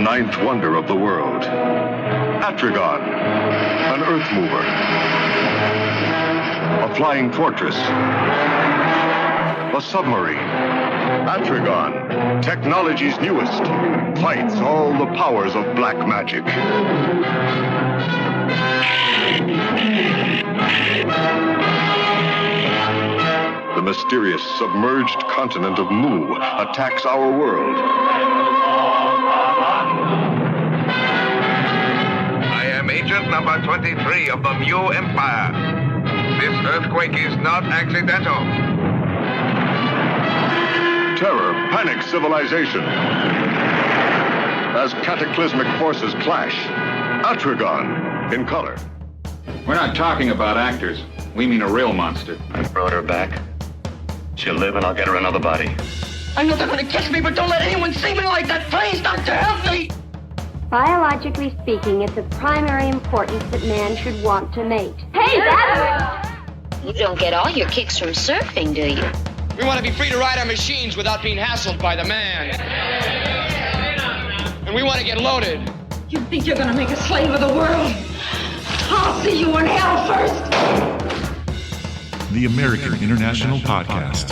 ninth wonder of the world. Atragon, an earth mover. A flying fortress. A submarine. Atragon, technology's newest, fights all the powers of black magic. The mysterious submerged continent of Mu attacks our world. I am agent number 23 of the Mu Empire. This earthquake is not accidental. Terror panics civilization. As cataclysmic forces clash, Atragon in color. We're not talking about actors. We mean a real monster. I brought her back. She'll live and I'll get her another body. I know they're gonna catch me, but don't let anyone see me like that. Please, Doctor, help me! Biologically speaking, it's of primary importance that man should want to mate. Hey, that You don't get all your kicks from surfing, do you? We want to be free to ride our machines without being hassled by the man. And we want to get loaded. You think you're gonna make a slave of the world? I'll see you in hell first! The American International Podcast.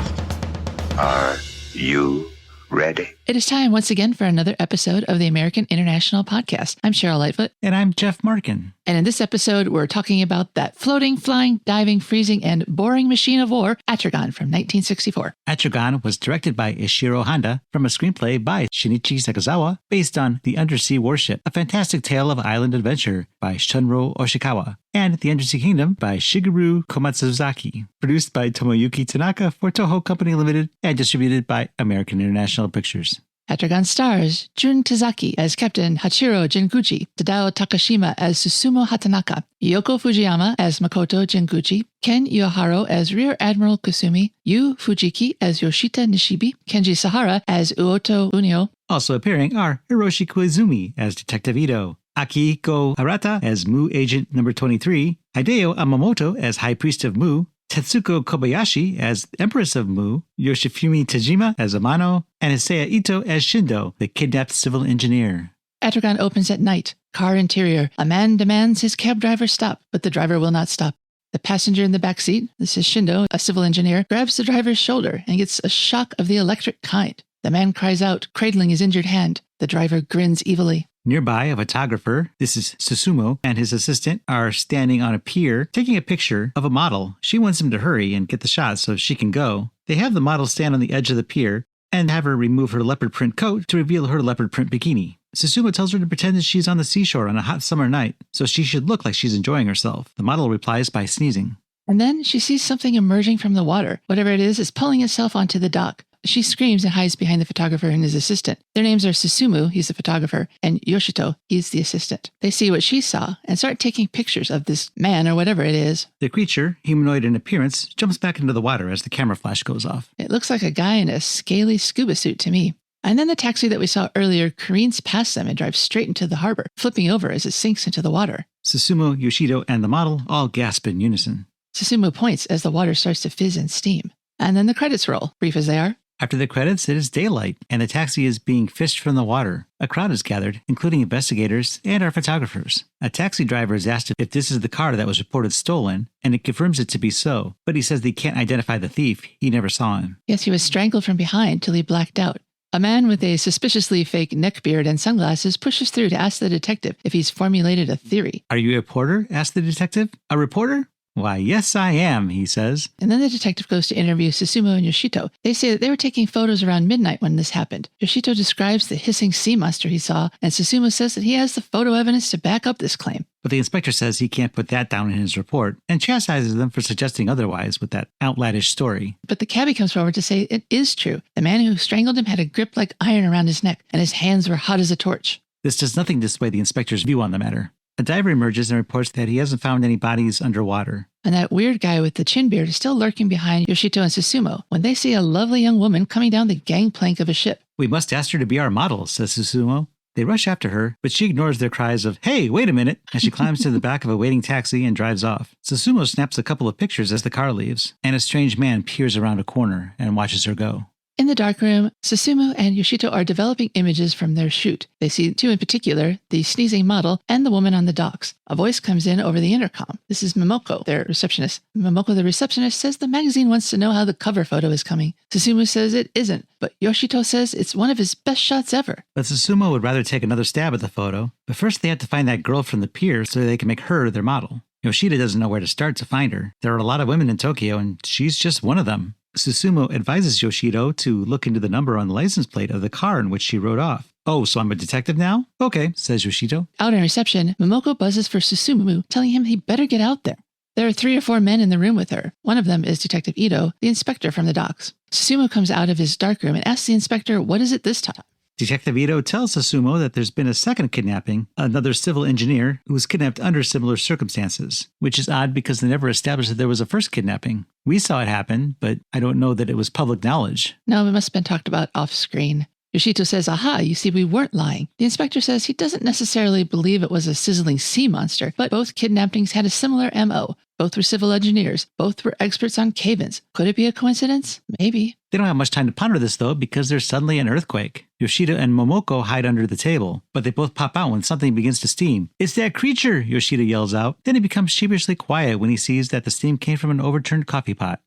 Are you ready? It is time once again for another episode of the American International Podcast. I'm Cheryl Lightfoot. And I'm Jeff Markin. And in this episode, we're talking about that floating, flying, diving, freezing, and boring machine of war, Atragon from 1964. Atragon was directed by Ishirō Honda from a screenplay by Shinichi Sekizawa based on The Undersea Warship, a fantastic tale of island adventure by Shunrō Oshikawa, and The Undersea Kingdom by Shigeru Komatsuzaki, produced by Tomoyuki Tanaka for Toho Company Limited and distributed by American International Pictures. Atragon stars Jun Tazaki as Captain Hachiro Jinguji, Tadao Takashima as Susumu Hatanaka, Yoko Fujiyama as Makoto Jinguji, Ken Yoharo as Rear Admiral Kusumi, Yu Fujiki as Yoshito Nishibe, Kenji Sahara as Uoto Unio. Also appearing are Hiroshi Koizumi as Detective Ito, Akihiko Harata as Mu Agent Number 23, Hideo Amamoto as High Priest of Mu, Tetsuko Kobayashi as Empress of Mu, Yoshifumi Tajima as Amano, and Isaya Ito as Shindo, the kidnapped civil engineer. Atragon opens at night. Car interior. A man demands his cab driver stop, but the driver will not stop. The passenger in the back seat, this is Shindo, a civil engineer, grabs the driver's shoulder and gets a shock of the electric kind. The man cries out, cradling his injured hand. The driver grins evilly. Nearby, a photographer, this is Susumu, and his assistant are standing on a pier taking a picture of a model. She wants him to hurry and get the shot so she can go. They have the model stand on the edge of the pier and have her remove her leopard print coat to reveal her leopard print bikini. Susumu tells her to pretend that she's on the seashore on a hot summer night, so she should look like she's enjoying herself. The model replies by sneezing. And then she sees something emerging from the water. Whatever it is pulling itself onto the dock. She screams and hides behind the photographer and his assistant. Their names are Susumu, he's the photographer, and Yoshito, he's the assistant. They see what she saw and start taking pictures of this man or whatever it is. The creature, humanoid in appearance, jumps back into the water as the camera flash goes off. It looks like a guy in a scaly scuba suit to me. And then the taxi that we saw earlier careens past them and drives straight into the harbor, flipping over as it sinks into the water. Susumu, Yoshito, and the model all gasp in unison. Susumu points as the water starts to fizz and steam. And then the credits roll, brief as they are. After the credits, it is daylight, and the taxi is being fished from the water. A crowd is gathered, including investigators and our photographers. A taxi driver is asked if this is the car that was reported stolen, and it confirms it to be so, but he says they can't identify the thief. He never saw him. Yes, he was strangled from behind till he blacked out. A man with a suspiciously fake neckbeard and sunglasses pushes through to ask the detective if he's formulated a theory. Are you a reporter? Asks the detective. A reporter? Why, yes, I am, he says. And then the detective goes to interview Susumu and Yoshito. They say that they were taking photos around midnight when this happened. Yoshito describes the hissing sea monster he saw, and Susumu says that he has the photo evidence to back up this claim. But the inspector says he can't put that down in his report, and chastises them for suggesting otherwise with that outlandish story. But the cabbie comes forward to say it is true. The man who strangled him had a grip like iron around his neck, and his hands were hot as a torch. This does nothing to sway the inspector's view on the matter. A diver emerges and reports that he hasn't found any bodies underwater. And that weird guy with the chin beard is still lurking behind Yoshito and Susumu when they see a lovely young woman coming down the gangplank of a ship. We must ask her to be our model, says Susumu. They rush after her, but she ignores their cries of, "Hey, wait a minute," as she climbs to the back of a waiting taxi and drives off. Susumu snaps a couple of pictures as the car leaves, and a strange man peers around a corner and watches her go. In the darkroom, Susumu and Yoshito are developing images from their shoot. They see two in particular, the sneezing model and the woman on the docks. A voice comes in over the intercom. This is Momoko, their receptionist. Momoko, the receptionist, says the magazine wants to know how the cover photo is coming. Susumu says it isn't, but Yoshito says it's one of his best shots ever. But Susumu would rather take another stab at the photo. But first they have to find that girl from the pier so they can make her their model. Yoshida doesn't know where to start to find her. There are a lot of women in Tokyo, and she's just one of them. Susumu advises Yoshito to look into the number on the license plate of the car in which she rode off. Oh, so I'm a detective now? Okay, says Yoshito. Out in reception, Momoko buzzes for Susumu, telling him he better get out there. There are 3 or 4 men in the room with her. One of them is Detective Ito, the inspector from the docks. Susumu comes out of his darkroom and asks the inspector, what is it this time? Detective Ito tells Susumu that there's been a second kidnapping, another civil engineer who was kidnapped under similar circumstances, which is odd because they never established that there was a first kidnapping. We saw it happen, but I don't know that it was public knowledge. No, it must have been talked about off-screen. Yoshito says, aha, you see, we weren't lying. The inspector says he doesn't necessarily believe it was a sizzling sea monster, but both kidnappings had a similar MO. Both were civil engineers. Both were experts on cave-ins. Could it be a coincidence? Maybe. They don't have much time to ponder this, though, because there's suddenly an earthquake. Yoshida and Momoko hide under the table, but they both pop out when something begins to steam. It's that creature, Yoshida yells out. Then he becomes sheepishly quiet when he sees that the steam came from an overturned coffee pot.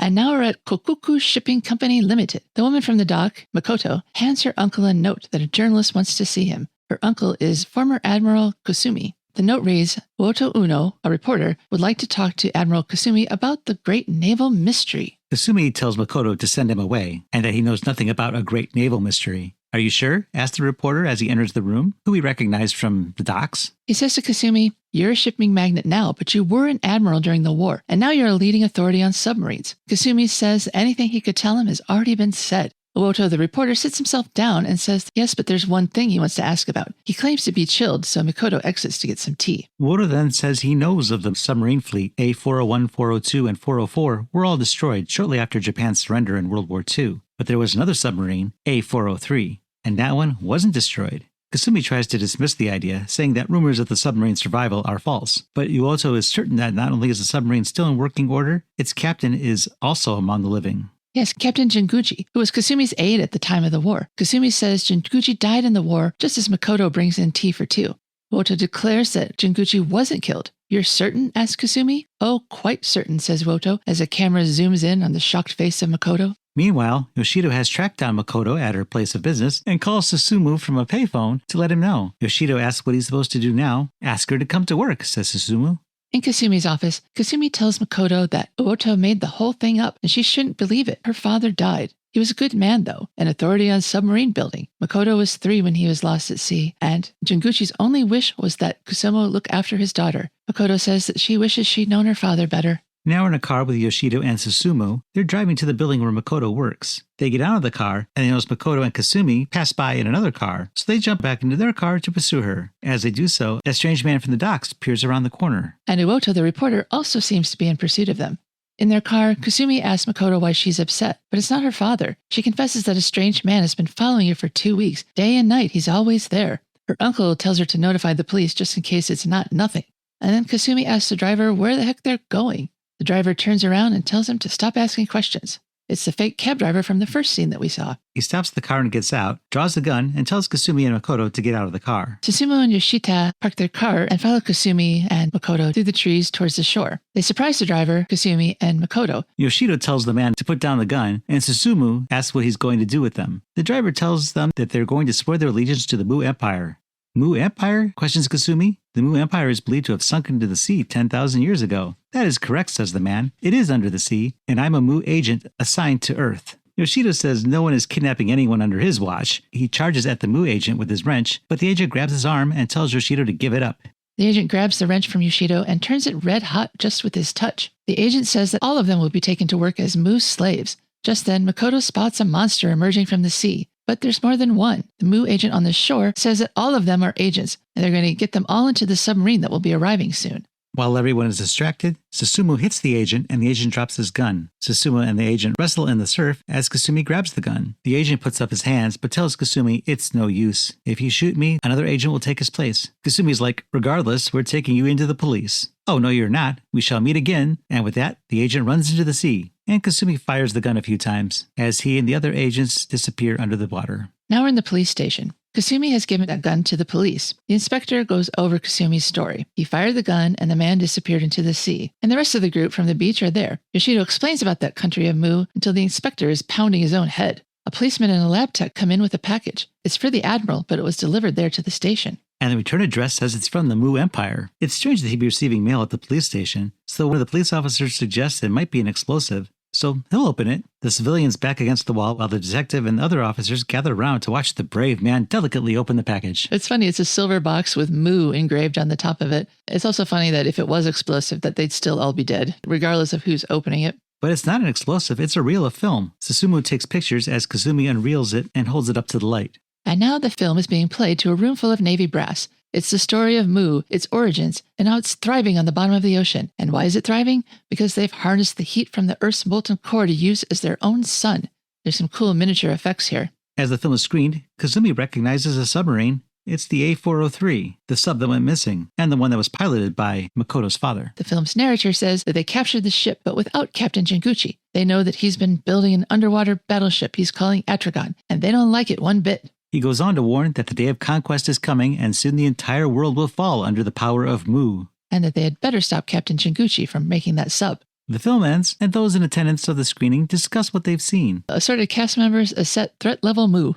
And now we're at Kokuku Shipping Company Limited. The woman from the dock, Makoto, hands her uncle a note that a journalist wants to see him. Her uncle is former Admiral Kusumi. The note reads, Woto Uno, a reporter, would like to talk to Admiral Kusumi about the great naval mystery. Kusumi tells Makoto to send him away, and that he knows nothing about a great naval mystery. Are you sure? Asks the reporter as he enters the room, who we recognized from the docks. He says to Kusumi, you're a shipping magnate now, but you were an admiral during the war, and now you're a leading authority on submarines. Kusumi says anything he could tell him has already been said. Woto, the reporter, sits himself down and says, yes, but there's one thing he wants to ask about. He claims to be chilled, so Makoto exits to get some tea. Woto then says he knows of the submarine fleet. A401, 402, and 404 were all destroyed shortly after Japan's surrender in World War II. But there was another submarine, A403, and that one wasn't destroyed. Kusumi tries to dismiss the idea, saying that rumors of the submarine's survival are false. But Woto is certain that not only is the submarine still in working order, its captain is also among the living. Yes, Captain Jinguji, who was Kusumi's aide at the time of the war. Kusumi says Jinguji died in the war just as Makoto brings in tea for 2. Woto declares that Jinguji wasn't killed. You're certain? Asks Kusumi. Oh, quite certain, says Woto, as the camera zooms in on the shocked face of Makoto. Meanwhile, Yoshito has tracked down Makoto at her place of business and calls Susumu from a payphone to let him know. Yoshito asks what he's supposed to do now. Ask her to come to work, says Susumu. In Kasumi's office, Kasumi tells Makoto that Woto made the whole thing up and she shouldn't believe it. Her father died. He was a good man, though, an authority on submarine building. Makoto was 3 when he was lost at sea, and Jinguji's only wish was that Kusumo look after his daughter. Makoto says that she wishes she'd known her father better. Now in a car with Yoshito and Susumu, they're driving to the building where Makoto works. They get out of the car, and they notice Makoto and Kasumi pass by in another car, so they jump back into their car to pursue her. As they do so, a strange man from the docks peers around the corner. And Woto, the reporter, also seems to be in pursuit of them. In their car, Kusumi asks Makoto why she's upset, but it's not her father. She confesses that a strange man has been following her for 2 weeks. Day and night, he's always there. Her uncle tells her to notify the police just in case it's not nothing. And then Kasumi asks the driver where the heck they're going. The driver turns around and tells him to stop asking questions. It's the fake cab driver from the first scene that we saw. He stops the car and gets out, draws a gun, and tells Kasumi and Makoto to get out of the car. Susumu and Yoshita park their car and follow Kasumi and Makoto through the trees towards the shore. They surprise the driver, Kasumi, and Makoto. Yoshito tells the man to put down the gun, and Susumu asks what he's going to do with them. The driver tells them that they're going to swear their allegiance to the Mu Empire. Mu Empire? Questions Kasumi. The Mu Empire is believed to have sunk into the sea 10,000 years ago. That is correct, says the man. It is under the sea, and I'm a Mu agent assigned to Earth. Yoshito says no one is kidnapping anyone under his watch. He charges at the Mu agent with his wrench, but the agent grabs his arm and tells Yoshito to give it up. The agent grabs the wrench from Yoshito and turns it red hot just with his touch. The agent says that all of them will be taken to work as Mu slaves. Just then, Makoto spots a monster emerging from the sea. But there's more than one. The Mu agent on the shore says that all of them are agents, and they're going to get them all into the submarine that will be arriving soon. While everyone is distracted, Susumu hits the agent and the agent drops his gun. Susumu and the agent wrestle in the surf as Kasumi grabs the gun. The agent puts up his hands but tells Kasumi it's no use. If you shoot me, another agent will take his place. Kasumi's like, regardless, we're taking you into the police. Oh, no, you're not. We shall meet again. And with that, the agent runs into the sea. and Kasumi fires the gun a few times as he and the other agents disappear under the water. Now we're in the police station. Kasumi has given a gun to the police. The inspector goes over Kasumi's story. He fired the gun and the man disappeared into the sea. And the rest of the group from the beach are there. Yoshito explains about that country of Mu until the inspector is pounding his own head. A policeman and a lab tech come in with a package. It's for the Admiral, but it was delivered there to the station. And the return address says it's from the Mu Empire. It's strange that he'd be receiving mail at the police station, so one of the police officers suggests it might be an explosive. So he'll open it. The civilian's back against the wall while the detective and other officers gather around to watch the brave man delicately open the package. It's funny, it's a silver box with Mu engraved on the top of it. It's also funny that if it was explosive, that they'd still all be dead, regardless of who's opening it. But it's not an explosive, it's a reel of film. Susumu takes pictures as Kasumi unreels it and holds it up to the light. And now the film is being played to a room full of Navy brass. It's the story of Mu, its origins, and how it's thriving on the bottom of the ocean. And why is it thriving? Because they've harnessed the heat from the Earth's molten core to use as their own sun. There's some cool miniature effects here. As the film is screened, Kasumi recognizes a submarine. It's the A403, the sub that went missing, and the one that was piloted by Makoto's father. The film's narrator says that they captured the ship, but without Captain Jinguji. They know that he's been building an underwater battleship he's calling Atragon, and they don't like it one bit. He goes on to warn that the day of conquest is coming, and soon the entire world will fall under the power of Mu. And that they had better stop Captain Jinguji from making that sub. The film ends, and those in attendance of the screening discuss what they've seen. Assorted cast members assess threat level Mu.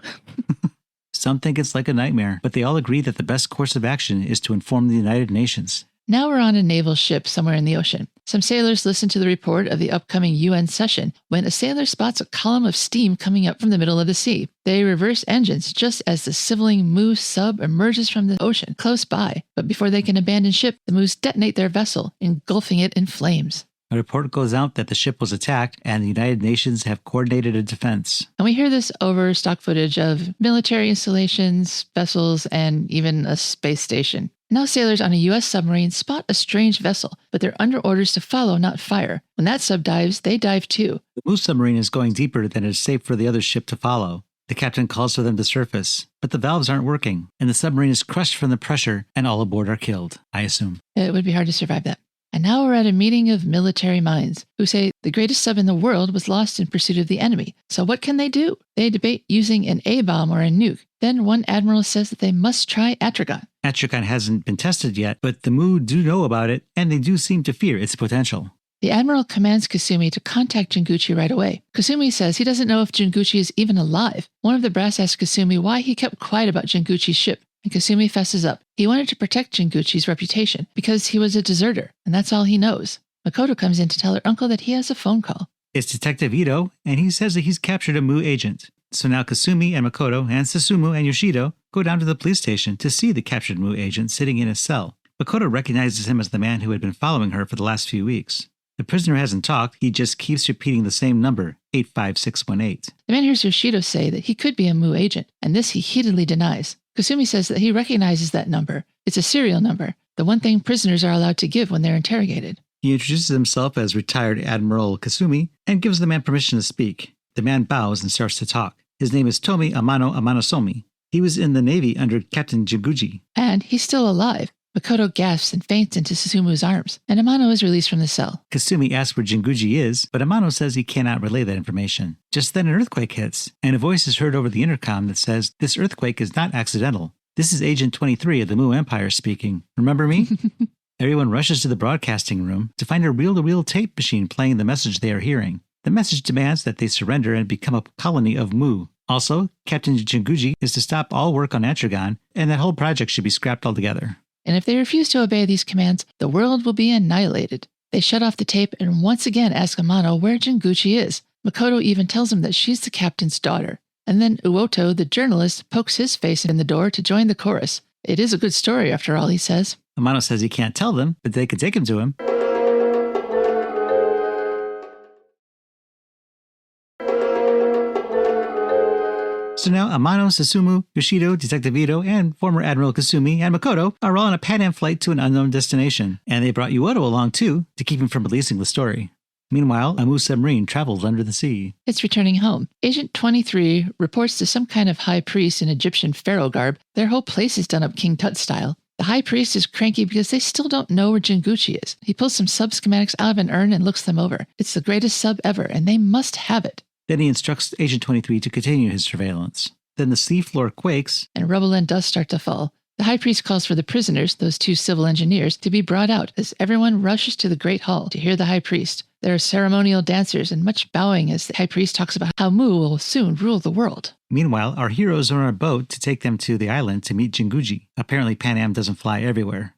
Some think it's like a nightmare, but they all agree that the best course of action is to inform the United Nations. Now we're on a naval ship somewhere in the ocean. Some sailors listen to the report of the upcoming UN session when a sailor spots a column of steam coming up from the middle of the sea. They reverse engines just as the sizzling Mu sub emerges from the ocean close by. But before they can abandon ship, the Mu's detonate their vessel, engulfing it in flames. A report goes out that the ship was attacked and the United Nations have coordinated a defense. And we hear this over stock footage of military installations, vessels, and even a space station. Now sailors on a U.S. submarine spot a strange vessel, but they're under orders to follow, not fire. When that sub dives, they dive too. The Mu submarine is going deeper than it is safe for the other ship to follow. The captain calls for them to surface, but the valves aren't working, and the submarine is crushed from the pressure, and all aboard are killed, I assume. It would be hard to survive that. And now we're at a meeting of military minds who say the greatest sub in the world was lost in pursuit of the enemy. So what can they do? They debate using an A-bomb or a nuke. Then one admiral says that they must try Atragon. Atragon hasn't been tested yet, but the Mu do know about it, and they do seem to fear its potential. The admiral commands Kasumi to contact Jinguji right away. Kasumi says he doesn't know if Jinguji is even alive. One of the brass asks Kasumi why he kept quiet about Jinguji's ship. And Kasumi fesses up. He wanted to protect Jinguji's reputation because he was a deserter, and that's all he knows. Makoto comes in to tell her uncle that he has a phone call. It's Detective Ito, and he says that he's captured a Mu agent. So now Kasumi and Makoto and Susumu and Yoshito go down to the police station to see the captured Mu agent sitting in his cell. Makoto recognizes him as the man who had been following her for the last few weeks. The prisoner hasn't talked, he just keeps repeating the same number, 85618. The man hears Yoshito say that he could be a Mu agent, and this he heatedly denies. Kasumi says that he recognizes that number. It's a serial number, the one thing prisoners are allowed to give when they're interrogated. He introduces himself as retired Admiral Kasumi and gives the man permission to speak. The man bows and starts to talk. His name is Tomi Amano Amanosomi. He was in the Navy under Captain Jinguji. And he's still alive. Makoto gasps and faints into Susumu's arms, and Amano is released from the cell. Kasumi asks where Jinguji is, but Amano says he cannot relay that information. Just then an earthquake hits, and a voice is heard over the intercom that says, "This earthquake is not accidental. This is Agent 23 of the Mu Empire speaking. Remember me?" Everyone rushes to the broadcasting room to find a reel-to-reel tape machine playing the message they are hearing. The message demands that they surrender and become a colony of Mu. Also, Captain Jinguji is to stop all work on Atragon, and that whole project should be scrapped altogether. And if they refuse to obey these commands, the world will be annihilated. They shut off the tape and once again ask Amano where Jinguji is. Makoto even tells him that she's the captain's daughter. And then Uoto, the journalist, pokes his face in the door to join the chorus. It is a good story, after all, he says. Amano says he can't tell them, but they can take him to him. So now Amano, Susumu, Yoshito, Detective Ito, and former Admiral Kasumi and Makoto are all on a Pan Am flight to an unknown destination. And they brought Uoto along too, to keep him from releasing the story. Meanwhile, a Mu submarine travels under the sea. It's returning home. Agent 23 reports to some kind of high priest in Egyptian pharaoh garb their whole place is done up King Tut style. The high priest is cranky because they still don't know where Jinguji is. He pulls some sub schematics out of an urn and looks them over. It's the greatest sub ever, and they must have it. Then he instructs Agent 23 to continue his surveillance. Then the seafloor quakes, and rubble and dust start to fall. The high priest calls for the prisoners, those 2 civil engineers, to be brought out as everyone rushes to the great hall to hear the high priest. There are ceremonial dancers and much bowing as the high priest talks about how Mu will soon rule the world. Meanwhile, our heroes are on a boat to take them to the island to meet Jinguji. Apparently, Pan Am doesn't fly everywhere.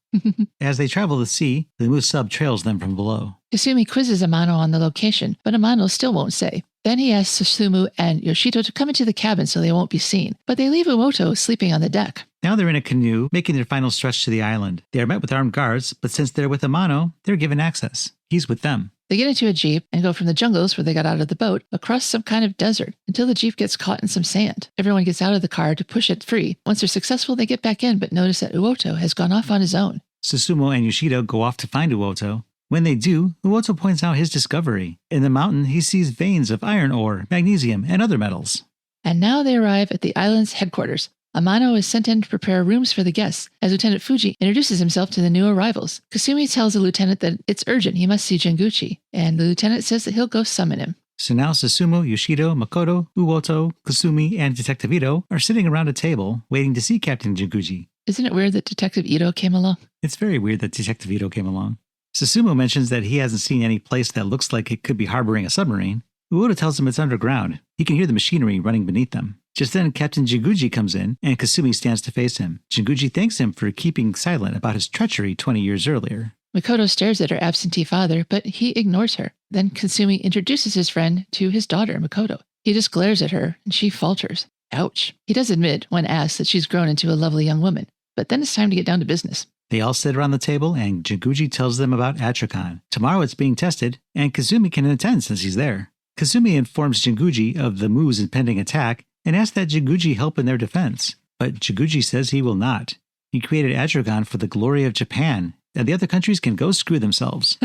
As they travel the sea, the Mu sub trails them from below. Kasumi quizzes Amano on the location, but Amano still won't say. Then he asks Susumu and Yoshito to come into the cabin so they won't be seen, but they leave Umoto sleeping on the deck. Now they're in a canoe, making their final stretch to the island. They are met with armed guards, but since they're with Amano, they're given access. He's with them. They get into a jeep and go from the jungles where they got out of the boat across some kind of desert until the jeep gets caught in some sand. Everyone gets out of the car to push it free. Once they're successful, they get back in, but notice that Uoto has gone off on his own. Susumu and Yoshito go off to find Uoto. When they do, Uoto points out his discovery. In the mountain, he sees veins of iron ore, magnesium, and other metals. And now they arrive at the island's headquarters. Amano is sent in to prepare rooms for the guests, as Lieutenant Fuji introduces himself to the new arrivals. Kasumi tells the lieutenant that it's urgent, he must see Jinguji, and the lieutenant says that he'll go summon him. So now Susumu, Yoshito, Makoto, Uoto, Kasumi, and Detective Ito are sitting around a table, waiting to see Captain Jinguji. Isn't it weird that Detective Ito came along? It's very weird that Detective Ito came along. Susumu mentions that he hasn't seen any place that looks like it could be harboring a submarine. Uoto tells him it's underground. He can hear the machinery running beneath them. Just then, Captain Jinguji comes in, and Kasumi stands to face him. Jinguji thanks him for keeping silent about his treachery 20 years earlier. Makoto stares at her absentee father, but he ignores her. Then Kasumi introduces his friend to his daughter, Makoto. He just glares at her, and she falters. Ouch. He does admit, when asked, that she's grown into a lovely young woman. But then it's time to get down to business. They all sit around the table, and Jinguji tells them about Atragon. Tomorrow it's being tested, and Kasumi can attend since he's there. Kasumi informs Jinguji of the Mu's impending attack, and asks that Jinguji help in their defense. But Jinguji says he will not. He created Atragon for the glory of Japan, and the other countries can go screw themselves.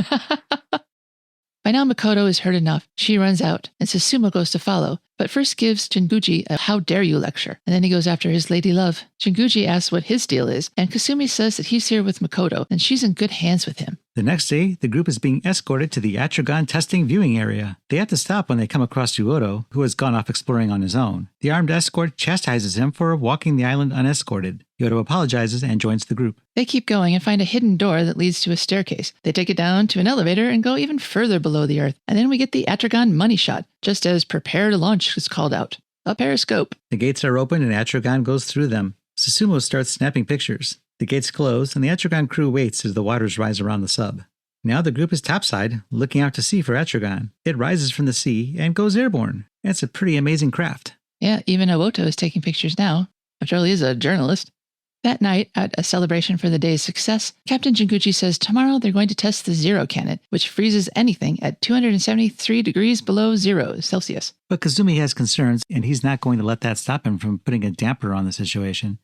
By now Makoto is hurt enough. She runs out, and Susumu goes to follow, but first gives Jinguji a how dare you lecture, and then he goes after his lady love. Jinguji asks what his deal is, and Kasumi says that he's here with Makoto, and she's in good hands with him. The next day, the group is being escorted to the Atragon testing viewing area. They have to stop when they come across Yuoto, who has gone off exploring on his own. The armed escort chastises him for walking the island unescorted. Yuoto apologizes and joins the group. They keep going and find a hidden door that leads to a staircase. They take it down to an elevator and go even further below the earth. And then we get the Atragon money shot, just as prepare to launch is called out. A periscope. The gates are open and Atragon goes through them. Susumu starts snapping pictures. The gates close and the Atragon crew waits as the waters rise around the sub. Now the group is topside, looking out to sea for Atragon. It rises from the sea and goes airborne. It's a pretty amazing craft. Yeah, even Uoto is taking pictures now. After all, he is a journalist. That night, at a celebration for the day's success, Captain Jinguji says tomorrow they're going to test the zero cannon, which freezes anything at 273 degrees below 0 Celsius. But Kazumi has concerns, and he's not going to let that stop him from putting a damper on the situation.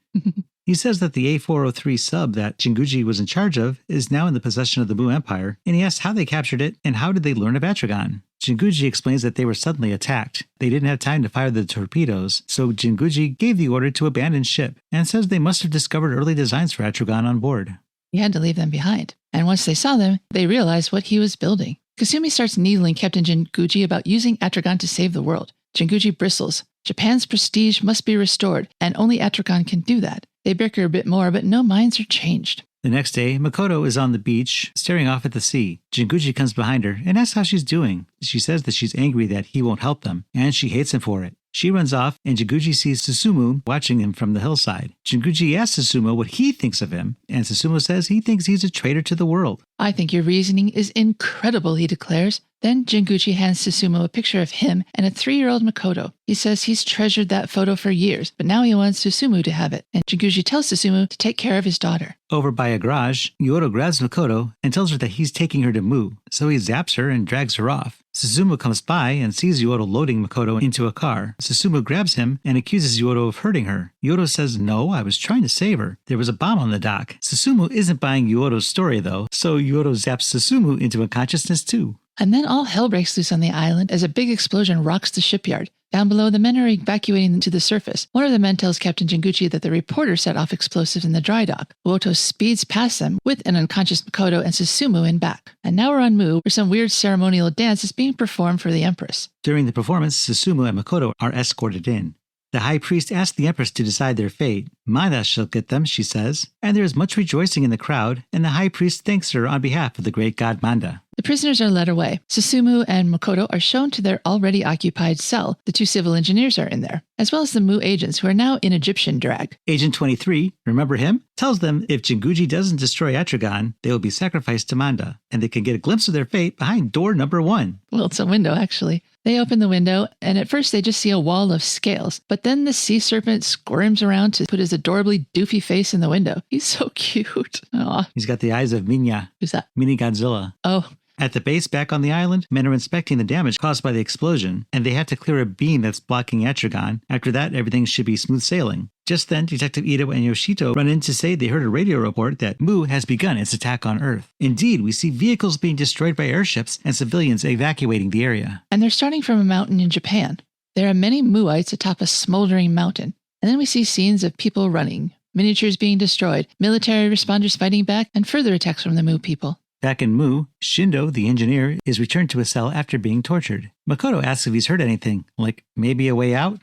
He says that the A403 sub that Jinguji was in charge of is now in the possession of the Mu Empire, and he asks how they captured it and how did they learn of Atragon. Jinguji explains that they were suddenly attacked. They didn't have time to fire the torpedoes, so Jinguji gave the order to abandon ship and says they must have discovered early designs for Atragon on board. He had to leave them behind. And once they saw them, they realized what he was building. Kasumi starts needling Captain Jinguji about using Atragon to save the world. Jinguji bristles. Japan's prestige must be restored, and only Atragon can do that. They bicker a bit more, but no minds are changed. The next day, Makoto is on the beach, staring off at the sea. Jinguji comes behind her and asks how she's doing. She says that she's angry that he won't help them, and she hates him for it. She runs off, and Jinguji sees Susumu watching him from the hillside. Jinguji asks Susumu what he thinks of him, and Susumu says he thinks he's a traitor to the world. I think your reasoning is incredible, he declares. Then Jinguji hands Susumu a picture of him and a 3-year-old Makoto. He says he's treasured that photo for years, but now he wants Susumu to have it, and Jinguji tells Susumu to take care of his daughter. Over by a garage, Yuoto grabs Makoto and tells her that he's taking her to Mu, so he zaps her and drags her off. Susumu comes by and sees Yuoto loading Makoto into a car. Susumu grabs him and accuses Yuoto of hurting her. Yuoto says, "No, I was trying to save her. There was a bomb on the dock." Susumu isn't buying Yuoto's story though, so Yuoto zaps Susumu into unconsciousness too. And then all hell breaks loose on the island as a big explosion rocks the shipyard. Down below, the men are evacuating to the surface. One of the men tells Captain Jinguji that the reporter set off explosives in the dry dock. Oto speeds past them with an unconscious Makoto and Susumu in back. And now we're on Mu, where some weird ceremonial dance is being performed for the Empress. During the performance, Susumu and Makoto are escorted in. The high priest asks the Empress to decide their fate. Manda shall get them, she says, and there is much rejoicing in the crowd, and the high priest thanks her on behalf of the great god Manda. The prisoners are led away. Susumu and Makoto are shown to their already occupied cell. The 2 civil engineers are in there, as well as the Mu agents who are now in Egyptian drag. Agent 23, remember him? Tells them if Jinguji doesn't destroy Atragon, they will be sacrificed to Manda, and they can get a glimpse of their fate behind door number 1. Well, it's a window, actually. They open the window, and at first they just see a wall of scales, but then the sea serpent squirms around to put his adorably doofy face in the window. He's so cute. Aw. He's got the eyes of Minya. Who's that? Mini Godzilla. Oh. At the base back on the island, men are inspecting the damage caused by the explosion, and they have to clear a beam that's blocking Atragon. After that, everything should be smooth sailing. Just then, Detective Ito and Yoshito run in to say they heard a radio report that Mu has begun its attack on Earth. Indeed, we see vehicles being destroyed by airships and civilians evacuating the area. And they're starting from a mountain in Japan. There are many Muites atop a smoldering mountain. And then we see scenes of people running, miniatures being destroyed, military responders fighting back, and further attacks from the Mu people. Back in Mu, Shunrō, the engineer, is returned to a cell after being tortured. Makoto asks if he's heard anything, like maybe a way out?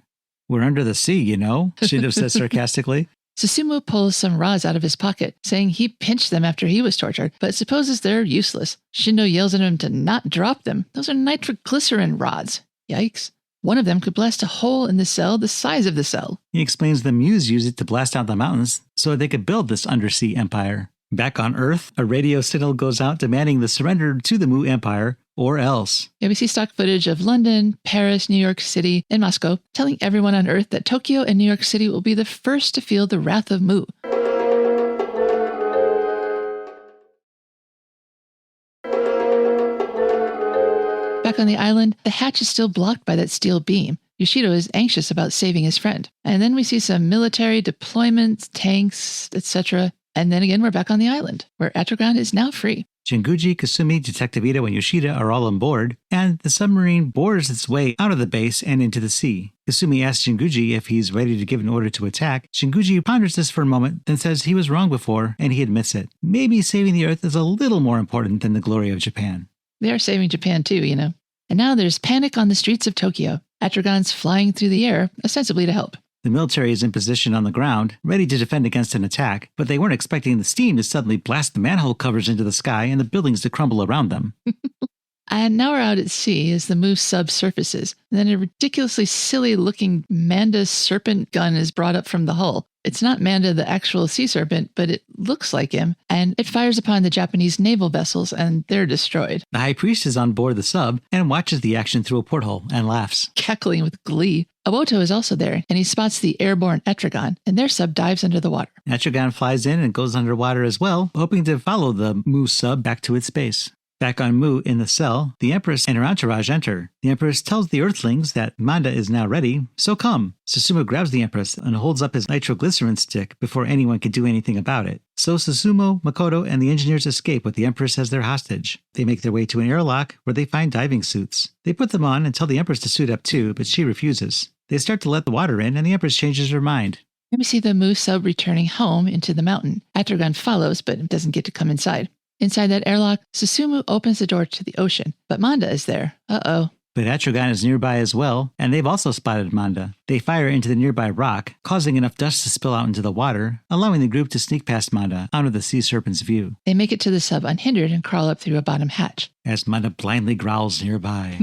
We're under the sea, you know, Shunrō says sarcastically. Susumu pulls some rods out of his pocket, saying he pinched them after he was tortured, but supposes they're useless. Shunrō yells at him to not drop them. Those are nitroglycerin rods. Yikes. One of them could blast a hole in the cell the size of the cell. He explains the Muse use it to blast out the mountains so they could build this undersea empire. Back on Earth, a radio signal goes out demanding the surrender to the Mu Empire, or else. Yeah, we see stock footage of London, Paris, New York City, and Moscow, telling everyone on Earth that Tokyo and New York City will be the first to feel the wrath of Mu. Back on the island, the hatch is still blocked by that steel beam. Yoshito is anxious about saving his friend. And then we see some military deployments, tanks, etc. And then again, we're back on the island, where Atragon is now free. Jinguji, Kasumi, Detective Ito, and Yoshida are all on board, and the submarine bores its way out of the base and into the sea. Kasumi asks Jinguji if he's ready to give an order to attack. Jinguji ponders this for a moment, then says he was wrong before, and he admits it. Maybe saving the Earth is a little more important than the glory of Japan. They are saving Japan too, you know. And now there's panic on the streets of Tokyo. Atragon's flying through the air, ostensibly to help. The military is in position on the ground, ready to defend against an attack, but they weren't expecting the steam to suddenly blast the manhole covers into the sky and the buildings to crumble around them. And now we're out at sea as the Mu sub surfaces. And then a ridiculously silly-looking Manda serpent gun is brought up from the hull. It's not Manda, the actual sea serpent, but it looks like him, and it fires upon the Japanese naval vessels, and they're destroyed. The high priest is on board the sub and watches the action through a porthole and laughs. Cackling with glee. Oto is also there, and he spots the airborne Atragon, and their sub dives under the water. Atragon flies in and goes underwater as well, hoping to follow the Mu sub back to its base. Back on Mu in the cell, the Empress and her entourage enter. The Empress tells the Earthlings that Manda is now ready, so come. Susumu grabs the Empress and holds up his nitroglycerin stick before anyone can do anything about it. So Susumu, Makoto, and the engineers escape with the Empress as their hostage. They make their way to an airlock where they find diving suits. They put them on and tell the Empress to suit up too, but she refuses. They start to let the water in and the Empress changes her mind. Then we see the Mu sub returning home into the mountain. Atragon follows, but doesn't get to come inside. Inside that airlock, Susumu opens the door to the ocean, but Manda is there. Uh-oh. But Atragon is nearby as well, and they've also spotted Manda. They fire into the nearby rock, causing enough dust to spill out into the water, allowing the group to sneak past Manda out of the sea serpent's view. They make it to the sub unhindered and crawl up through a bottom hatch. As Manda blindly growls nearby.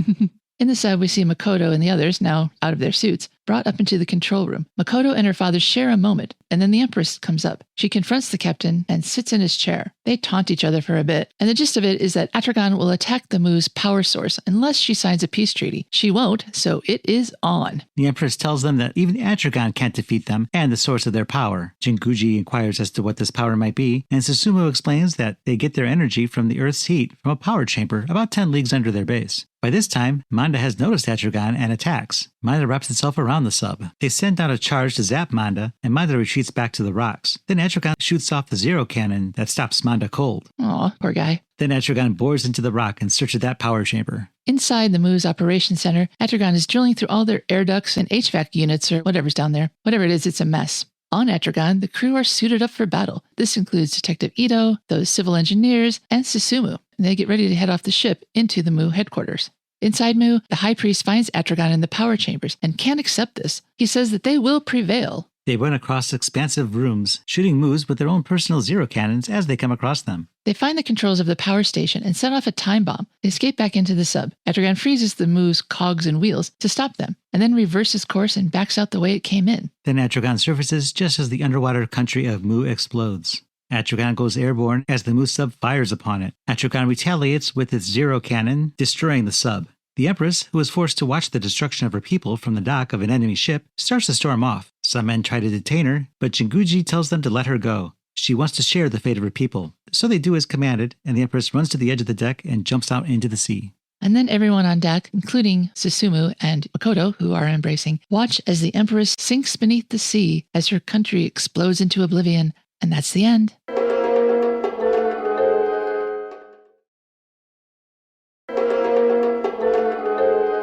In the sub, we see Makoto and the others, now out of their suits, brought up into the control room. Makoto and her father share a moment, and then the Empress comes up. She confronts the captain and sits in his chair. They taunt each other for a bit, and the gist of it is that Atragon will attack the Mu's power source unless she signs a peace treaty. She won't, so it is on. The Empress tells them that even Atragon can't defeat them and the source of their power. Jinguji inquires as to what this power might be, and Susumu explains that they get their energy from the Earth's heat from a power chamber about 10 leagues under their base. By this time, Manda has noticed Atragon and attacks. Manda wraps itself around around the sub. They send out a charge to zap Manda, and Manda retreats back to the rocks. Then Atragon shoots off the zero cannon that stops Manda cold. Aw, poor guy. Then Atragon bores into the rock in search of that power chamber. Inside the Mu's operations center, Atragon is drilling through all their air ducts and HVAC units or whatever's down there. Whatever it is, it's a mess. On Atragon, the crew are suited up for battle. This includes Detective Ito, those civil engineers, and Susumu. And they get ready to head off the ship into the Mu headquarters. Inside Mu, the High Priest finds Atragon in the power chambers and can't accept this. He says that they will prevail. They run across expansive rooms, shooting Mus with their own personal zero cannons as they come across them. They find the controls of the power station and set off a time bomb. They escape back into the sub. Atragon freezes the Mu's cogs and wheels to stop them, and then reverses course and backs out the way it came in. Then Atragon surfaces just as the underwater country of Mu explodes. Atragon goes airborne as the Mu sub fires upon it. Atragon retaliates with its zero cannon, destroying the sub. The Empress, who is forced to watch the destruction of her people from the dock of an enemy ship, starts to storm off. Some men try to detain her, but Jinguji tells them to let her go. She wants to share the fate of her people. So they do as commanded, and the Empress runs to the edge of the deck and jumps out into the sea. And then everyone on deck, including Susumu and Makoto, who are embracing, watch as the Empress sinks beneath the sea as her country explodes into oblivion. And that's the end.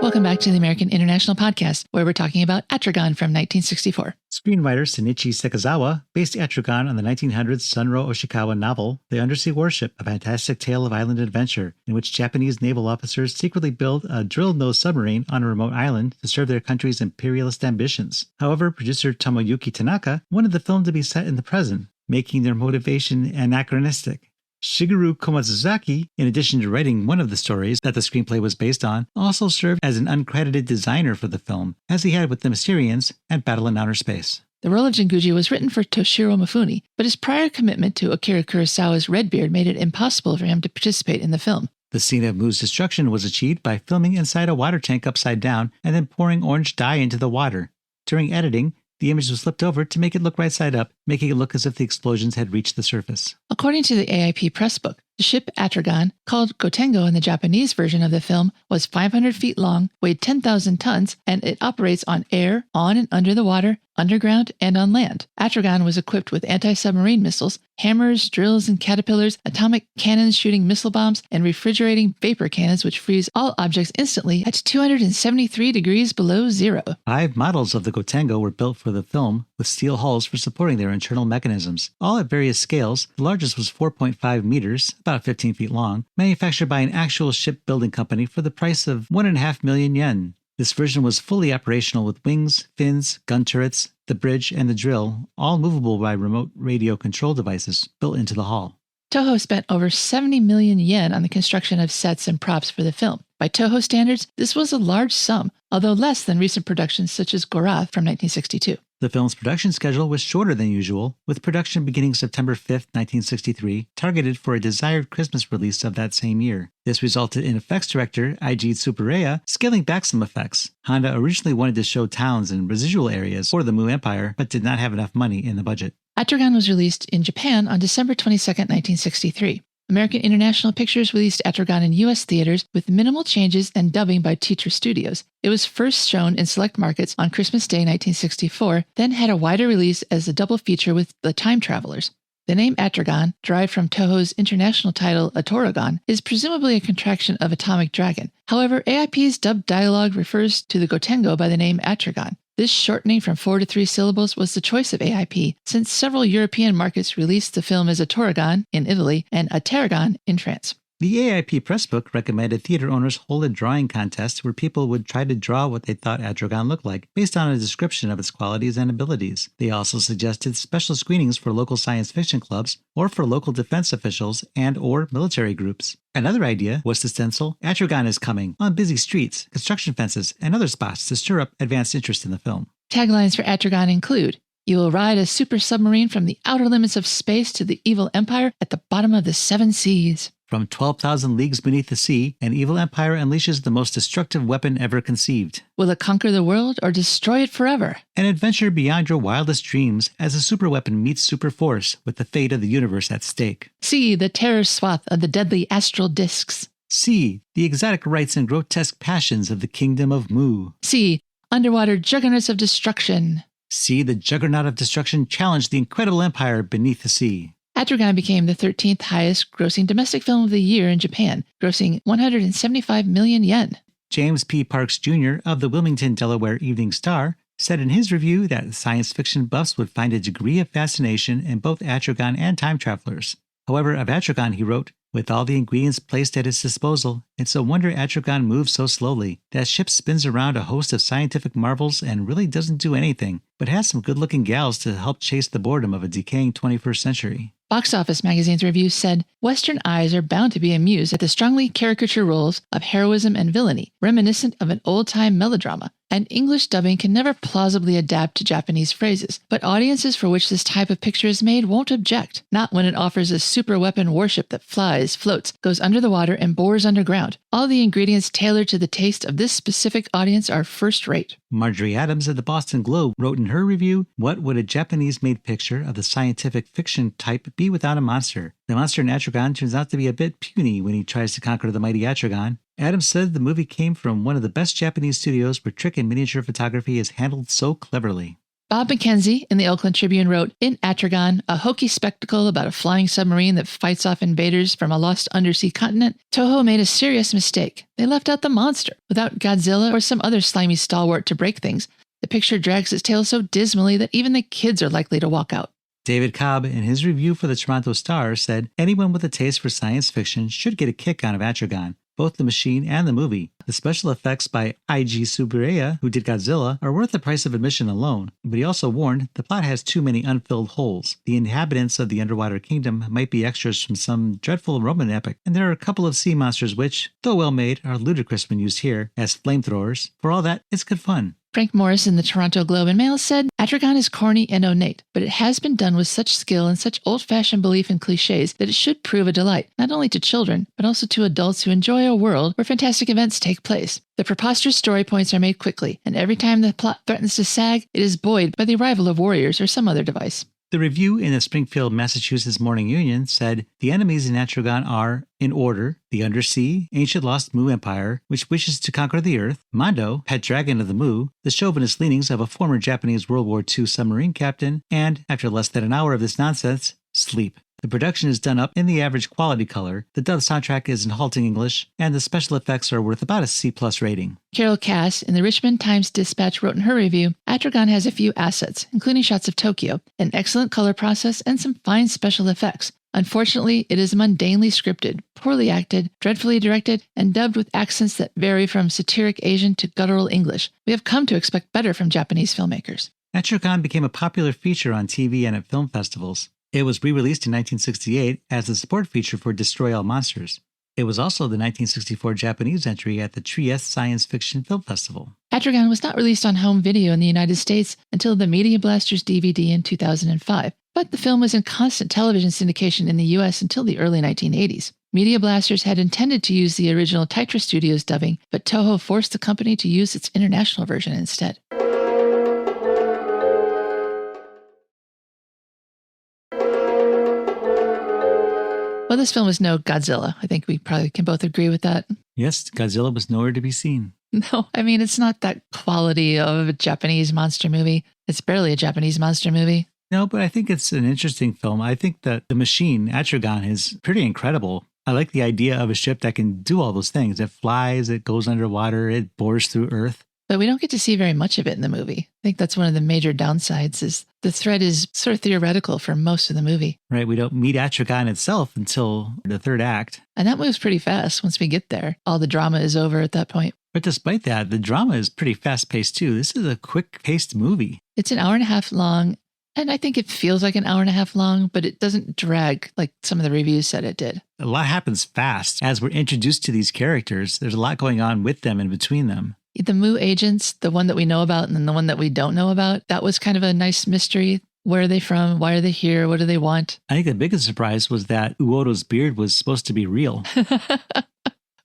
Welcome back to the American International Podcast, where we're talking about Atragon from 1964. Screenwriter Shinichi Sekizawa based Atragon on the 1900s Shunrō Oshikawa novel, The Undersea Warship, a fantastic tale of island adventure, in which Japanese naval officers secretly build a drill-nose submarine on a remote island to serve their country's imperialist ambitions. However, producer Tomoyuki Tanaka wanted the film to be set in the present, making their motivation anachronistic. Shigeru Komatsuzaki, in addition to writing one of the stories that the screenplay was based on, also served as an uncredited designer for the film, as he had with the Mysterians and Battle in Outer Space. The role of Jinguji was written for Toshiro Mifune, but his prior commitment to Akira Kurosawa's Redbeard made it impossible for him to participate in the film. The scene of Mu's destruction was achieved by filming inside a water tank upside down and then pouring orange dye into the water. During editing, the image was flipped over to make it look right side up, making it look as if the explosions had reached the surface. According to the AIP press book, the ship Atragon, called Gotengo in the Japanese version of the film, was 500 feet long, weighed 10,000 tons, and it operates on air, on and under the water, underground, and on land. Atragon was equipped with anti-submarine missiles, hammers, drills, and caterpillars, atomic cannons shooting missile bombs, and refrigerating vapor cannons which freeze all objects instantly at 273 degrees below zero. 5 models of the Gotengo were built for the film, with steel hulls for supporting their internal mechanisms, all at various scales. The largest was 4.5 meters, about 15 feet long, manufactured by an actual shipbuilding company for the price of 1.5 million yen. This version was fully operational with wings, fins, gun turrets, the bridge, and the drill, all movable by remote radio control devices built into the hull. Toho spent over 70 million yen on the construction of sets and props for the film. By Toho standards, this was a large sum, although less than recent productions such as Gorath from 1962. The film's production schedule was shorter than usual, with production beginning September 5, 1963, targeted for a desired Christmas release of that same year. This resulted in effects director Eiji Tsuburaya scaling back some effects. Honda originally wanted to show towns and residual areas for the Mu Empire, but did not have enough money in the budget. Atragon was released in Japan on December 22, 1963. American International Pictures released Atragon in U.S. theaters with minimal changes and dubbing by Teacher Studios. It was first shown in select markets on Christmas Day 1964, then had a wider release as a double feature with The Time Travelers. The name Atragon, derived from Toho's international title Atragon, is presumably a contraction of Atomic Dragon. However, AIP's dubbed dialogue refers to the Gotengo by the name Atragon. This shortening from 4 to 3 syllables was the choice of AIP, since several European markets released the film as Atragon in Italy and Atragon in France. The AIP press book recommended theater owners hold a drawing contest where people would try to draw what they thought Atragon looked like, based on a description of its qualities and abilities. They also suggested special screenings for local science fiction clubs, or for local defense officials and/or military groups. Another idea was to stencil Atragon is coming on busy streets, construction fences, and other spots to stir up advanced interest in the film. Taglines for Atragon include, "You will ride a super submarine from the outer limits of space to the evil empire at the bottom of the 7 seas. From 12,000 leagues beneath the sea, an evil empire unleashes the most destructive weapon ever conceived. Will it conquer the world or destroy it forever? An adventure beyond your wildest dreams as a superweapon meets super force with the fate of the universe at stake. See the terror swath of the deadly astral discs. See the exotic rites and grotesque passions of the kingdom of Mu. See Underwater Juggernauts of Destruction. See the Juggernaut of Destruction challenge the incredible empire beneath the sea. Atragon became the 13th highest grossing domestic film of the year in Japan, grossing 175 million yen. James P. Parks Jr. of the Wilmington, Delaware Evening Star said in his review that science fiction buffs would find a degree of fascination in both Atragon and time travelers. However, of Atragon, he wrote, with all the ingredients placed at its disposal, it's a wonder Atragon moves so slowly. That ship spins around a host of scientific marvels and really doesn't do anything, but has some good-looking gals to help chase the boredom of a decaying 21st century. Box Office Magazine's review said, Western eyes are bound to be amused at the strongly caricature roles of heroism and villainy, reminiscent of an old-time melodrama, and English dubbing can never plausibly adapt to Japanese phrases, but audiences for which this type of picture is made won't object, not when it offers a super weapon warship that flies, floats, goes under the water, and bores underground. All the ingredients tailored to the taste of this specific audience are first-rate. Marjorie Adams of the Boston Globe wrote in her review, what would a Japanese-made picture of the scientific fiction type be without a monster? The monster in Atragon turns out to be a bit puny when he tries to conquer the mighty Atragon. Adams said the movie came from one of the best Japanese studios where trick and miniature photography is handled so cleverly. Bob McKenzie in the Oakland Tribune wrote, in Atragon, a hokey spectacle about a flying submarine that fights off invaders from a lost undersea continent, Toho made a serious mistake. They left out the monster. Without Godzilla or some other slimy stalwart to break things, the picture drags its tail so dismally that even the kids are likely to walk out. David Cobb, in his review for the Toronto Star, said, anyone with a taste for science fiction should get a kick out of Atragon. Both the machine and the movie. The special effects by Eiji Tsuburaya, who did Godzilla, are worth the price of admission alone, but he also warned the plot has too many unfilled holes. The inhabitants of the underwater kingdom might be extras from some dreadful Roman epic, and there are a couple of sea monsters which, though well made, are ludicrous when used here as flamethrowers. For all that, it's good fun. Frank Morris in the Toronto Globe and Mail said, Atragon is corny and ornate, but it has been done with such skill and such old-fashioned belief in cliches that it should prove a delight, not only to children, but also to adults who enjoy a world where fantastic events take place. The preposterous story points are made quickly, and every time the plot threatens to sag, it is buoyed by the arrival of warriors or some other device. The review in the Springfield, Massachusetts Morning Union said, the enemies in Atragon are, in order, the Undersea, ancient lost Mu Empire, which wishes to conquer the Earth, Mondo, pet dragon of the Mu, the chauvinist leanings of a former Japanese World War II submarine captain, and, after less than an hour of this nonsense, sleep. The production is done up in the average quality color, the dub soundtrack is in halting English, and the special effects are worth about a C+ rating. Carol Cass in the Richmond Times-Dispatch wrote in her review, Atragon has a few assets, including shots of Tokyo, an excellent color process, and some fine special effects. Unfortunately, it is mundanely scripted, poorly acted, dreadfully directed, and dubbed with accents that vary from satiric Asian to guttural English. We have come to expect better from Japanese filmmakers. Atragon became a popular feature on TV and at film festivals. It was re-released in 1968 as a support feature for Destroy All Monsters. It was also the 1964 Japanese entry at the Trieste Science Fiction Film Festival. Atragon was not released on home video in the United States until the Media Blasters DVD in 2005, but the film was in constant television syndication in the U.S. until the early 1980s. Media Blasters had intended to use the original Taitra Studios dubbing, but Toho forced the company to use its international version instead. Well, this film is no Godzilla. I think we probably can both agree with that. Yes, Godzilla was nowhere to be seen. No, I mean, it's not that quality of a Japanese monster movie. It's barely a Japanese monster movie. No, but I think it's an interesting film. I think that the machine, Atragon, is pretty incredible. I like the idea of a ship that can do all those things. It flies, it goes underwater, it bores through Earth. But we don't get to see very much of it in the movie. I think that's one of the major downsides is the threat is sort of theoretical for most of the movie. Right, we don't meet Atragon itself until the third act. And that moves pretty fast once we get there. All the drama is over at that point. But despite that, the drama is pretty fast-paced too. This is a quick-paced movie. It's an hour and a half long, and I think it feels like an hour and a half long, but it doesn't drag like some of the reviews said it did. A lot happens fast. As we're introduced to these characters, there's a lot going on with them and between them. The Mu agents, the one that we know about and then the one that we don't know about, that was kind of a nice mystery. Where are they from? Why are they here? What do they want? I think the biggest surprise was that Uoto's beard was supposed to be real.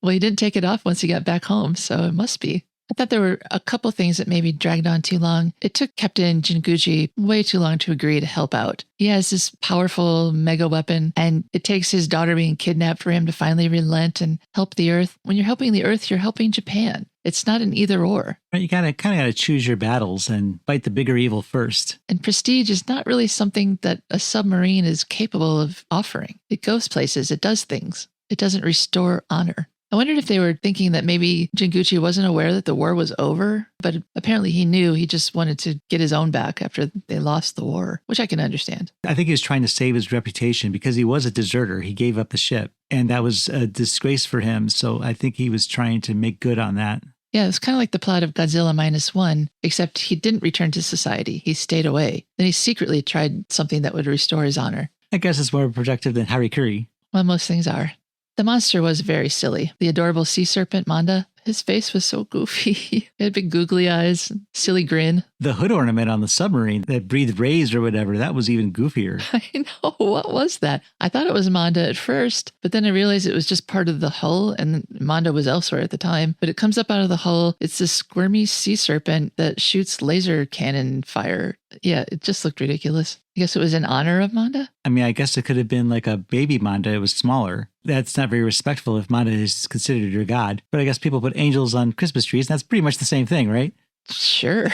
Well, he didn't take it off once he got back home, so it must be. I thought there were a couple things that maybe dragged on too long. It took Captain Jinguji way too long to agree to help out. He has this powerful mega weapon, and it takes his daughter being kidnapped for him to finally relent and help the Earth. When you're helping the Earth, you're helping Japan. It's not an either or. Right, you kind of got to choose your battles and fight the bigger evil first. And prestige is not really something that a submarine is capable of offering. It goes places. It does things. It doesn't restore honor. I wondered if they were thinking that maybe Jinguji wasn't aware that the war was over, but apparently he knew. He just wanted to get his own back after they lost the war, which I can understand. I think he was trying to save his reputation because he was a deserter. He gave up the ship, and that was a disgrace for him. So I think he was trying to make good on that. Yeah, it's kind of like the plot of Godzilla -1, except he didn't return to society. He stayed away. Then he secretly tried something that would restore his honor. I guess it's more productive than Harikuri. Well, most things are. The monster was very silly. The adorable sea serpent, Manda, his face was so goofy. He had big googly eyes, silly grin. The hood ornament on the submarine that breathed rays or whatever, that was even goofier. I know. What was that? I thought it was Manda at first, but then I realized it was just part of the hull, and Manda was elsewhere at the time. But it comes up out of the hull. It's this squirmy sea serpent that shoots laser cannon fire. Yeah, it just looked ridiculous. I guess it was in honor of Manda? I mean, I guess it could have been like a baby Manda. It was smaller. That's not very respectful if Manda is considered your god. But I guess people put angels on Christmas trees, and that's pretty much the same thing, right? Sure.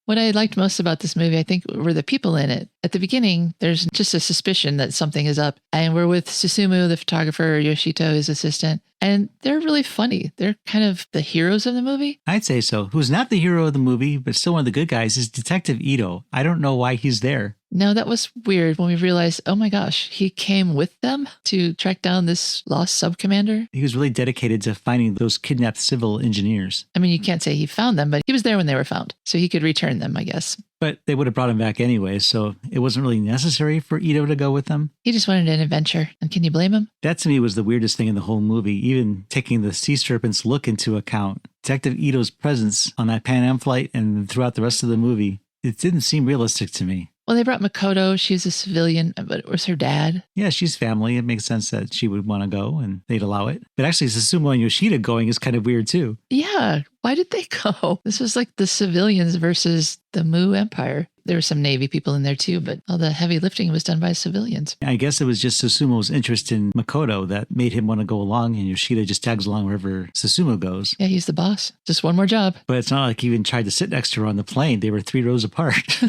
What I liked most about this movie, I think, were the people in it. At the beginning, there's just a suspicion that something is up. And we're with Susumu, the photographer, Yoshito, his assistant. And they're really funny. They're kind of the heroes of the movie. I'd say so. Who's not the hero of the movie, but still one of the good guys, is Detective Ito. I don't know why he's there. No, that was weird when we realized, oh my gosh, he came with them to track down this lost sub-commander. He was really dedicated to finding those kidnapped civil engineers. I mean, you can't say he found them, but he was there when they were found. So he could return them, I guess. But they would have brought him back anyway, so it wasn't really necessary for Ito to go with them. He just wanted an adventure. And can you blame him? That to me was the weirdest thing in the whole movie, even taking the sea serpent's look into account. Detective Ito's presence on that Pan Am flight and throughout the rest of the movie, it didn't seem realistic to me. Well, they brought Makoto. She's a civilian, but it was her dad. Yeah, she's family. It makes sense that she would want to go and they'd allow it. But actually, Susumu and Yoshida going is kind of weird too. Yeah, why did they go? This was like the civilians versus the Mu Empire. There were some Navy people in there too, but all the heavy lifting was done by civilians. I guess it was just Susumu's interest in Makoto that made him want to go along, and Yoshida just tags along wherever Susumu goes. Yeah, he's the boss. Just one more job. But it's not like he even tried to sit next to her on the plane. They were 3 rows apart.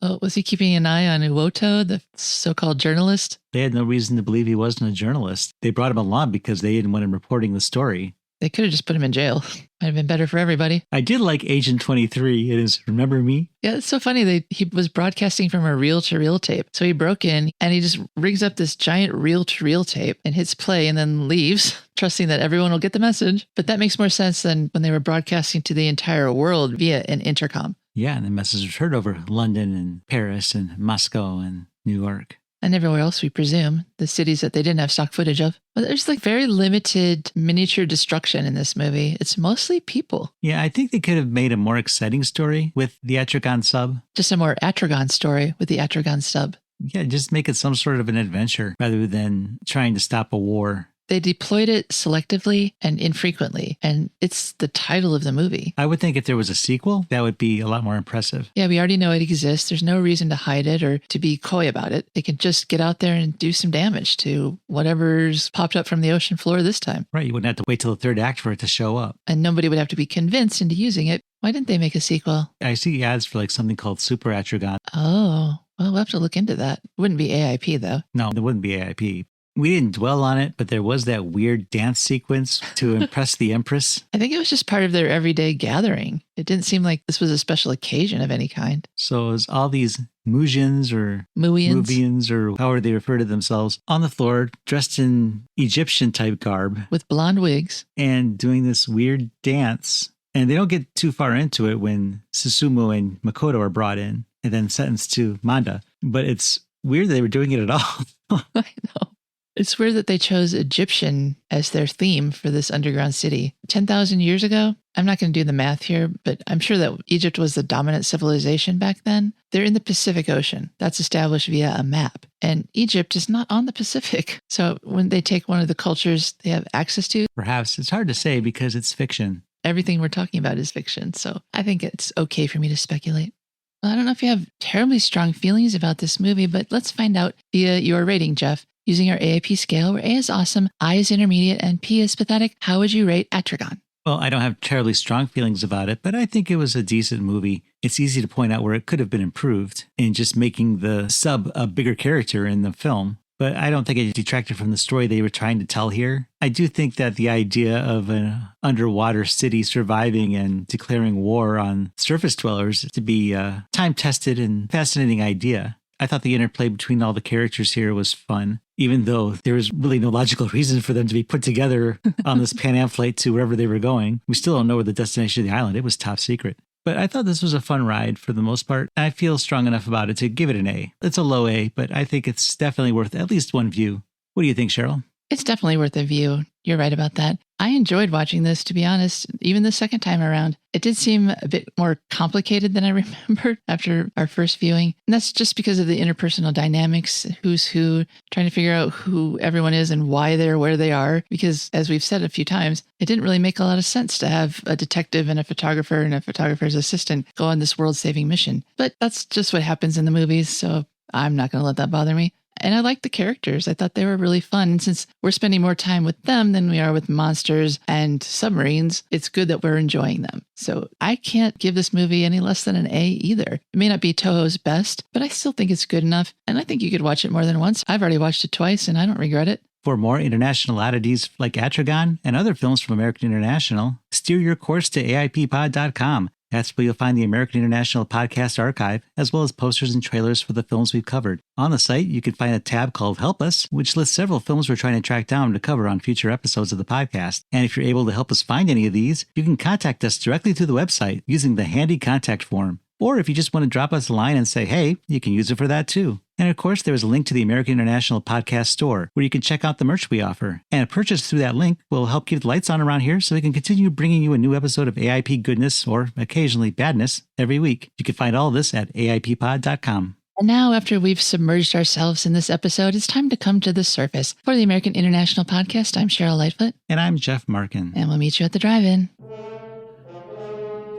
Oh, was he keeping an eye on Uoto, the so-called journalist? They had no reason to believe he wasn't a journalist. They brought him along because they didn't want him reporting the story. They could have just put him in jail. Might have been better for everybody. I did like Agent 23. It is Remember Me? Yeah, it's so funny. He was broadcasting from a reel-to-reel tape. So he broke in and he just rigs up this giant reel-to-reel tape and hits play and then leaves, trusting that everyone will get the message. But that makes more sense than when they were broadcasting to the entire world via an intercom. Yeah, and the message was heard over London and Paris and Moscow and New York. And everywhere else, we presume, the cities that they didn't have stock footage of. But there's like very limited miniature destruction in this movie. It's mostly people. Yeah, I think they could have made a more exciting story with the Atragon sub. Just a more Atragon story with the Atragon sub. Yeah, just make it some sort of an adventure rather than trying to stop a war. They deployed it selectively and infrequently, and it's the title of the movie. I would think if there was a sequel, that would be a lot more impressive. Yeah, we already know it exists. There's no reason to hide it or to be coy about it. They can just get out there and do some damage to whatever's popped up from the ocean floor this time. Right, you wouldn't have to wait till the third act for it to show up. And nobody would have to be convinced into using it. Why didn't they make a sequel? I see ads for like something called Super Atragon. Oh, well, we'll have to look into that. It wouldn't be AIP, though. No, it wouldn't be AIP. We didn't dwell on it, but there was that weird dance sequence to impress the Empress. I think it was just part of their everyday gathering. It didn't seem like this was a special occasion of any kind. So it was all these Mujians or Muvians or however they refer to themselves on the floor, dressed in Egyptian type garb. With blonde wigs. And doing this weird dance. And they don't get too far into it when Susumu and Makoto are brought in and then sentenced to Manda. But it's weird that they were doing it at all. I know. It's weird that they chose Egyptian as their theme for this underground city. 10,000 years ago, I'm not going to do the math here, but I'm sure that Egypt was the dominant civilization back then. They're in the Pacific Ocean. That's established via a map. And Egypt is not on the Pacific. So when they take one of the cultures they have access to... Perhaps. It's hard to say because it's fiction. Everything we're talking about is fiction. So I think it's okay for me to speculate. Well, I don't know if you have terribly strong feelings about this movie, but let's find out via your rating, Jeff. Using our AIP scale, where A is awesome, I is intermediate, and P is pathetic, how would you rate Atragon? Well, I don't have terribly strong feelings about it, but I think it was a decent movie. It's easy to point out where it could have been improved in just making the sub a bigger character in the film. But I don't think it detracted from the story they were trying to tell here. I do think that the idea of an underwater city surviving and declaring war on surface dwellers to be a time-tested and fascinating idea. I thought the interplay between all the characters here was fun, even though there was really no logical reason for them to be put together on this Pan Am flight to wherever they were going. We still don't know where the destination of the island. It was top secret. But I thought this was a fun ride for the most part. I feel strong enough about it to give it an A. It's a low A, but I think it's definitely worth at least one view. What do you think, Cheryl? It's definitely worth a view. You're right about that. I enjoyed watching this, to be honest, even the second time around. It did seem a bit more complicated than I remembered after our first viewing. And that's just because of the interpersonal dynamics, who's who, trying to figure out who everyone is and why they're where they are. Because as we've said a few times, it didn't really make a lot of sense to have a detective and a photographer's assistant go on this world-saving mission. But that's just what happens in the movies, so I'm not going to let that bother me. And I liked the characters. I thought they were really fun. And since we're spending more time with them than we are with monsters and submarines, it's good that we're enjoying them. So I can't give this movie any less than an A either. It may not be Toho's best, but I still think it's good enough. And I think you could watch it more than once. I've already watched it twice and I don't regret it. For more international oddities like Atragon and other films from American International, steer your course to AIPpod.com. That's where you'll find the American International Podcast Archive, as well as posters and trailers for the films we've covered. On the site, you can find a tab called Help Us, which lists several films we're trying to track down to cover on future episodes of the podcast. And if you're able to help us find any of these, you can contact us directly through the website using the handy contact form. Or if you just want to drop us a line and say, hey, you can use it for that too. And of course, there is a link to the American International Podcast Store, where you can check out the merch we offer. And a purchase through that link will help keep the lights on around here so we can continue bringing you a new episode of AIP goodness, or occasionally badness, every week. You can find all of this at AIPpod.com. And now, after we've submerged ourselves in this episode, it's time to come to the surface. For the American International Podcast, I'm Cheryl Lightfoot. And I'm Jeff Markin. And we'll meet you at the drive-in.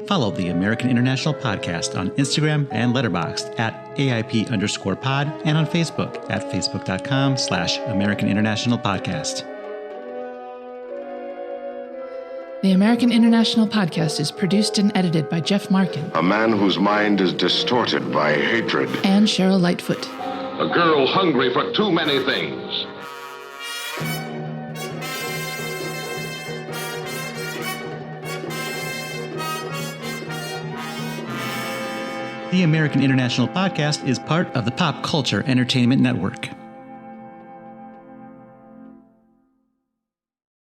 Follow the American International Podcast on Instagram and Letterboxd at AIP_pod and on Facebook at facebook.com/American International Podcast. The American International Podcast is produced and edited by Jeff Markin. A man whose mind is distorted by hatred. And Cheryl Lightfoot. A girl hungry for too many things. The American International Podcast is part of the Pop Culture Entertainment Network.